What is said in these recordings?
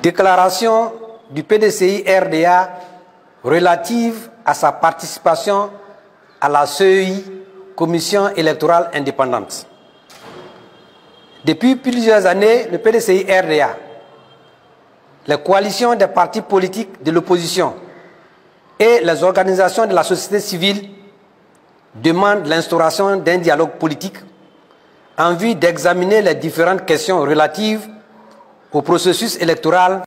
Déclaration du PDCI-RDA relative à sa participation à la CEI, Commission électorale indépendante. Depuis plusieurs années, le PDCI-RDA, les coalitions des partis politiques de l'opposition et les organisations de la société civile demandent l'instauration d'un dialogue politique en vue d'examiner les différentes questions relatives au processus électoral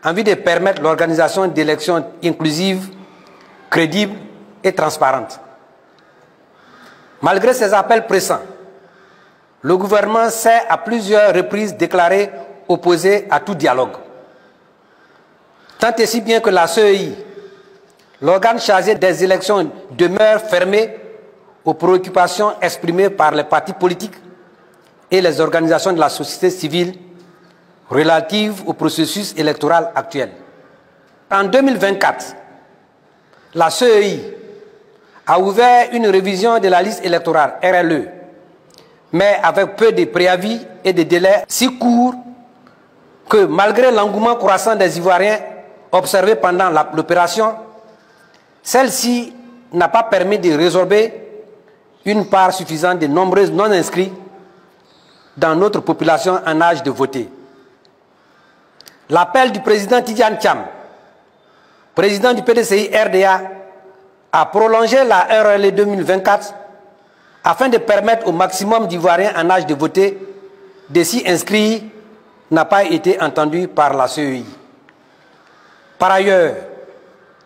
en vue de permettre l'organisation d'élections inclusives, crédibles et transparentes. Malgré ces appels pressants, le gouvernement s'est à plusieurs reprises déclaré opposé à tout dialogue. Tant et si bien que la CEI, l'organe chargé des élections, demeure fermé aux préoccupations exprimées par les partis politiques et les organisations de la société civile relatives au processus électoral actuel. En 2024, la CEI a ouvert une révision de la liste électorale, RLE, mais avec peu de préavis et de délais si courts que malgré l'engouement croissant des Ivoiriens observé pendant l'opération, celle-ci n'a pas permis de résorber une part suffisante de nombreux non-inscrits dans notre population en âge de voter. L'appel du président Tidjane Thiam, président du PDCI-RDA, a prolongé la RLE 2024 afin de permettre au maximum d'Ivoiriens en âge de voter de s'y inscrire n'a pas été entendu par la CEI. Par ailleurs,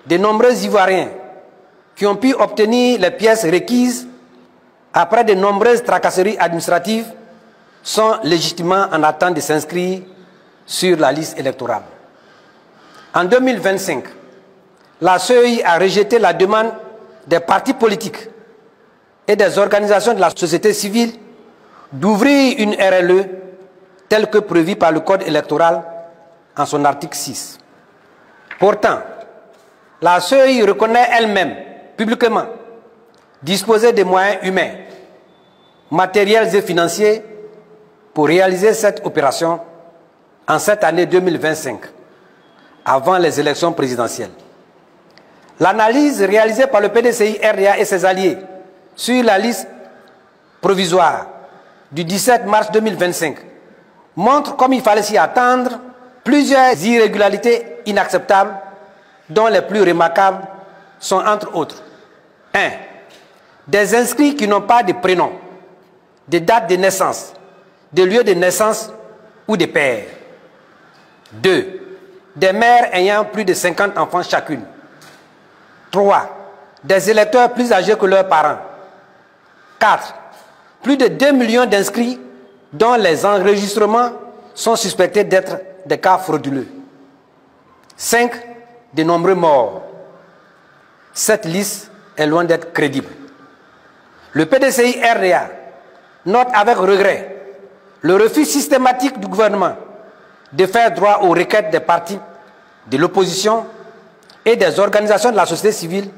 de nombreux Ivoiriens qui ont pu obtenir les pièces requises après de nombreuses tracasseries administratives sont légitimement en attente de s'inscrire sur la liste électorale. En 2025, la CEI a rejeté la demande des partis politiques et des organisations de la société civile d'ouvrir une RLE telle que prévue par le Code électoral en son article 6. Pourtant, la CEI reconnaît elle-même publiquement disposer des moyens humains, matériels et financiers pour réaliser cette opération en cette année 2025, avant les élections présidentielles. L'analyse réalisée par le PDCI-RDA et ses alliés sur la liste provisoire du 17 mars 2025 montre, comme il fallait s'y attendre, plusieurs irrégularités inacceptables, dont les plus remarquables sont entre autres 1. Des inscrits qui n'ont pas de prénom, de date de naissance, de lieu de naissance ou de père. 2. Des mères ayant plus de 50 enfants chacune. 3. Des électeurs plus âgés que leurs parents. 4. Plus de 2 millions d'inscrits dont les enregistrements sont suspectés d'être des cas frauduleux. 5. De nombreux morts. Cette liste est loin d'être crédible. Le PDCI-RDA note avec regret le refus systématique du gouvernement de faire droit aux requêtes des partis de l'opposition et des organisations de la société civile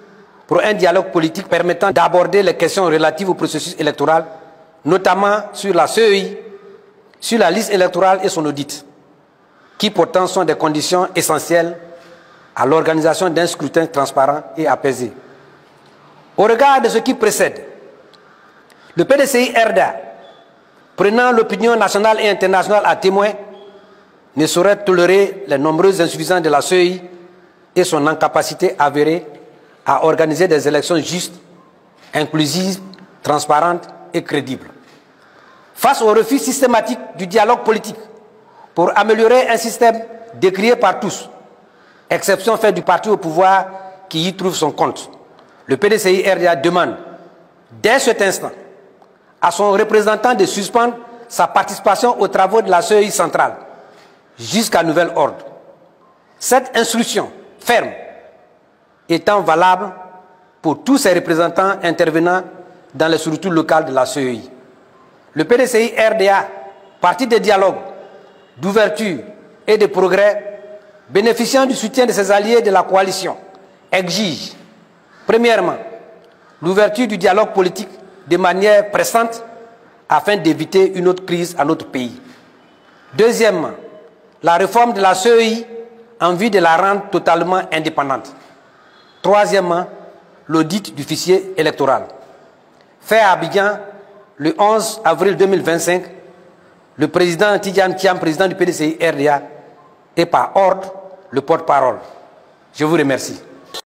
pour un dialogue politique permettant d'aborder les questions relatives au processus électoral, notamment sur la CEI, sur la liste électorale et son audit, qui pourtant sont des conditions essentielles à l'organisation d'un scrutin transparent et apaisé. Au regard de ce qui précède, le PDCI-RDA, prenant l'opinion nationale et internationale à témoin, ne saurait tolérer les nombreuses insuffisances de la CEI et son incapacité avérée à organiser des élections justes, inclusives, transparentes et crédibles. Face au refus systématique du dialogue politique pour améliorer un système décrié par tous, exception faite du parti au pouvoir qui y trouve son compte, le PDCI-RDA demande, dès cet instant, à son représentant de suspendre sa participation aux travaux de la CEI centrale jusqu'à nouvel ordre. Cette instruction ferme étant valable pour tous ses représentants intervenant dans les structures locales de la CEI. Le PDCI-RDA, parti de dialogue, d'ouverture et de progrès, bénéficiant du soutien de ses alliés de la coalition, exige, premièrement, l'ouverture du dialogue politique de manière pressante afin d'éviter une autre crise à notre pays. Deuxièmement, la réforme de la CEI en vue de la rendre totalement indépendante. Troisièmement, l'audit du fichier électoral. Fait à Abidjan le 11 avril 2025, le président Tidjane Thiam, président du PDCI RDA, est par ordre le porte-parole. Je vous remercie.